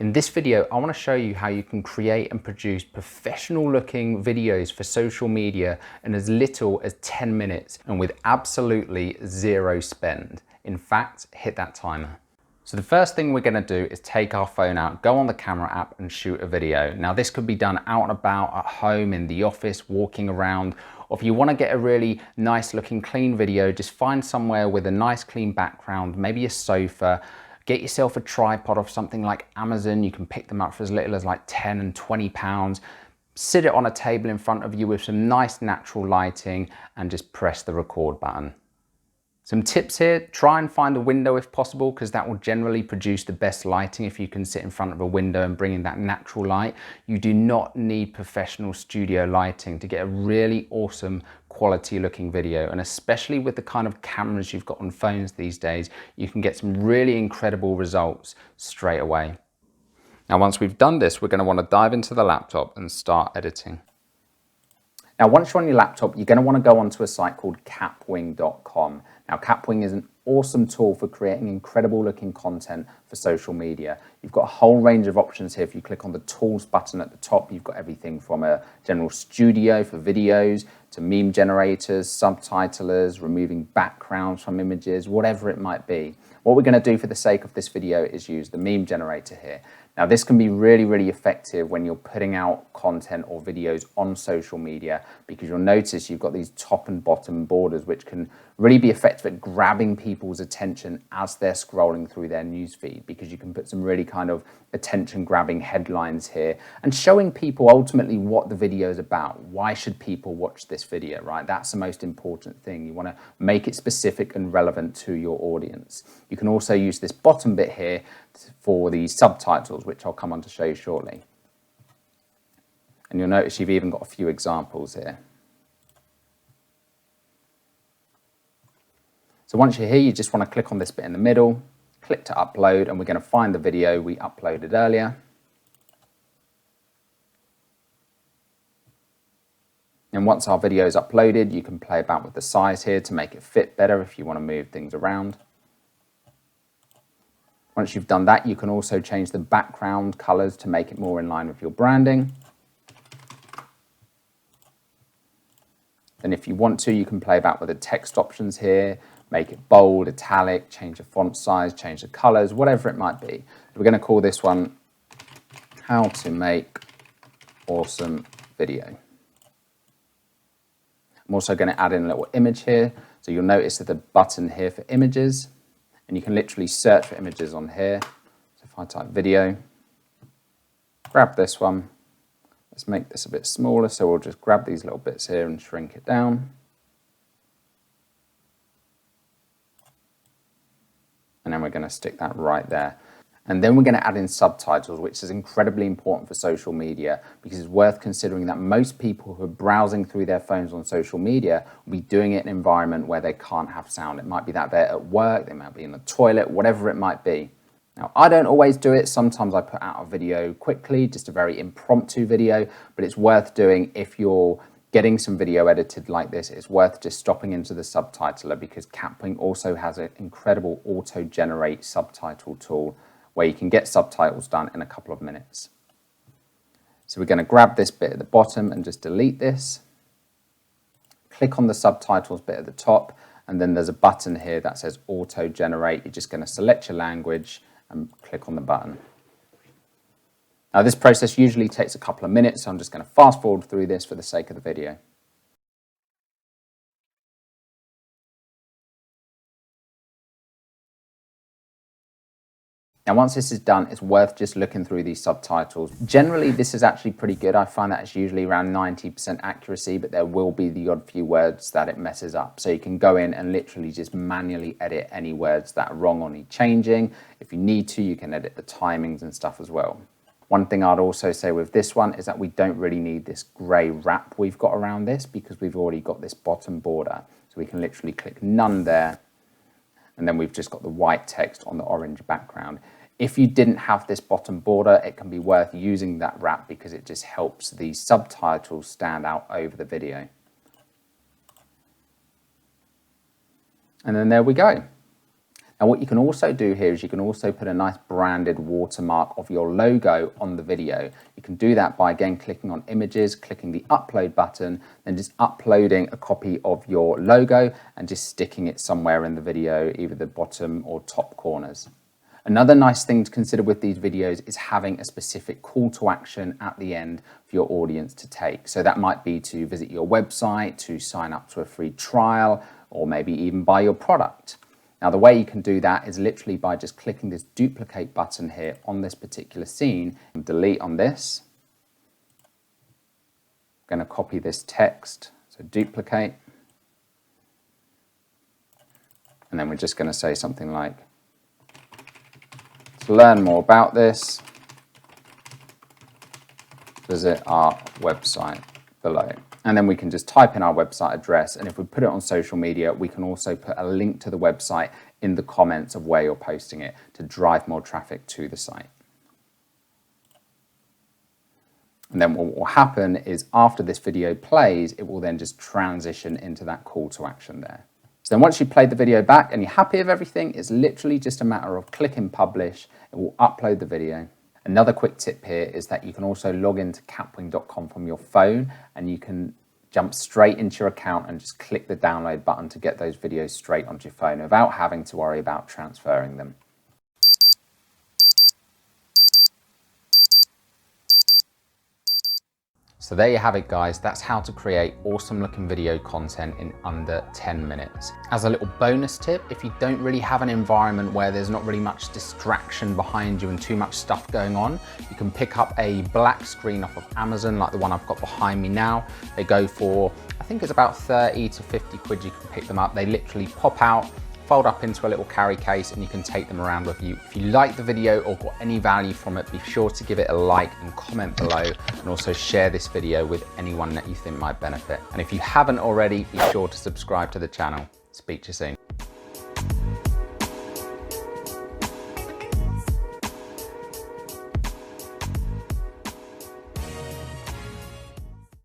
In this video, I want to show you how you can create and produce professional looking videos for social media in as little as 10 minutes and with absolutely zero spend. In fact, hit that timer. So the first thing we're going to do is take our phone out, go on the camera app and shoot a video. Now this could be done out and about, at home, in the office, walking around, or if you want to get a really nice looking clean video, just find somewhere with a nice clean background, maybe a sofa. Get yourself a tripod off something like Amazon. You can pick them up for as little as like 10 and 20 pounds. Sit it on a table in front of you with some nice natural lighting and just press the record button. Some tips here: try and find a window if possible, because that will generally produce the best lighting if you can sit in front of a window and bring in that natural light. You do not need professional studio lighting to get a really awesome quality looking video, and especially with the kind of cameras you've got on phones these days, you can get some really incredible results straight away. Now once we've done this, we're going to want to dive into the laptop and start editing. Now, once you're on your laptop, you're going to want to go onto a site called capwing.com. Now, Capwing is an awesome tool for creating incredible looking content for social media. You've got a whole range of options here. If you click on the tools button at the top, you've got everything from a general studio for videos to meme generators, subtitlers, removing backgrounds from images, whatever it might be. What we're going to do for the sake of this video is use the meme generator here. Now this can be really, really effective when you're putting out content or videos on social media, because you'll notice you've got these top and bottom borders which can really be effective at grabbing people's attention as they're scrolling through their newsfeed, because you can put some really kind of attention grabbing headlines here and showing people ultimately what the video is about. Why should people watch this video, right? That's the most important thing. You want to make it specific and relevant to your audience. You can also use this bottom bit here for the subtitles, which I'll come on to show you shortly. And you'll notice you've even got a few examples here. So once you're here, you just want to click on this bit in the middle, click to upload, and we're going to find the video we uploaded earlier. And once our video is uploaded, you can play about with the size here to make it fit better if you want to move things around. Once you've done that, you can also change the background colors to make it more in line with your branding. Then if you want to, you can play about with the text options here, make it bold, italic, change the font size, change the colors, whatever it might be. We're going to call this one How to Make Awesome Video. I'm also going to add in a little image here. So you'll notice that the button here for images, and you can literally search for images on here. So if I type video, grab this one, let's make this a bit smaller. So we'll just grab these little bits here and shrink it down. And then we're going to stick that right there. And then we're going to add in subtitles, which is incredibly important for social media, because it's worth considering that most people who are browsing through their phones on social media will be doing it in an environment where they can't have sound. It might be that they're at work, they might be in the toilet, whatever it might be. Now, I don't always do it. Sometimes I put out a video quickly, just a very impromptu video, but it's worth doing if you're getting some video edited like this. It's worth just stopping into the subtitler, because Capwing also has an incredible auto-generate subtitle tool where you can get subtitles done in a couple of minutes. So we're going to grab this bit at the bottom and just delete this. Click on the subtitles bit at the top, and then there's a button here that says auto-generate. You're just going to select your language and click on the button. Now this process usually takes a couple of minutes, so I'm just going to fast forward through this for the sake of the video. Now once this is done, it's worth just looking through these subtitles. Generally this is actually pretty good. I find that it's usually around 90% accuracy, but there will be the odd few words that it messes up. So you can go in and literally just manually edit any words that are wrong or need changing. If you need to, you can edit the timings and stuff as well. One thing I'd also say with this one is that we don't really need this grey wrap we've got around this, because we've already got this bottom border. So we can literally click none there, and then we've just got the white text on the orange background. If you didn't have this bottom border, it can be worth using that wrap, because it just helps the subtitles stand out over the video. And then there we go. Now what you can also do here is you can also put a nice branded watermark of your logo on the video. You can do that by again clicking on images, clicking the upload button, then just uploading a copy of your logo and just sticking it somewhere in the video, either the bottom or top corners. Another nice thing to consider with these videos is having a specific call to action at the end for your audience to take. So that might be to visit your website, to sign up to a free trial, or maybe even buy your product. Now the way you can do that is literally by just clicking this duplicate button here on this particular scene, and delete on this. I'm going to copy this text, so duplicate. And then we're just going to say something like, to learn more about this, visit our website below. And then we can just type in our website address, and if we put it on social media, we can also put a link to the website in the comments of where you're posting it to drive more traffic to the site. And then what will happen is after this video plays, it will then just transition into that call to action there. So then once you've played the video back and you're happy with everything, it's literally just a matter of clicking publish. It will upload the video. Another quick tip here is that you can also log into capwing.com from your phone, and you can jump straight into your account and just click the download button to get those videos straight onto your phone without having to worry about transferring them. So there you have it, guys. That's how to create awesome looking video content in under 10 minutes. As a little bonus tip, if you don't really have an environment where there's not really much distraction behind you and too much stuff going on, you can pick up a black screen off of Amazon, like the one I've got behind me now. They go for, I think it's about 30 to 50 quid. You can pick them up. They literally pop out, fold up into a little carry case, and you can take them around with you. If you like the video or got any value from it, be sure to give it a like and comment below, and also share this video with anyone that you think might benefit. And if you haven't already, be sure to subscribe to the channel. Speak to you soon.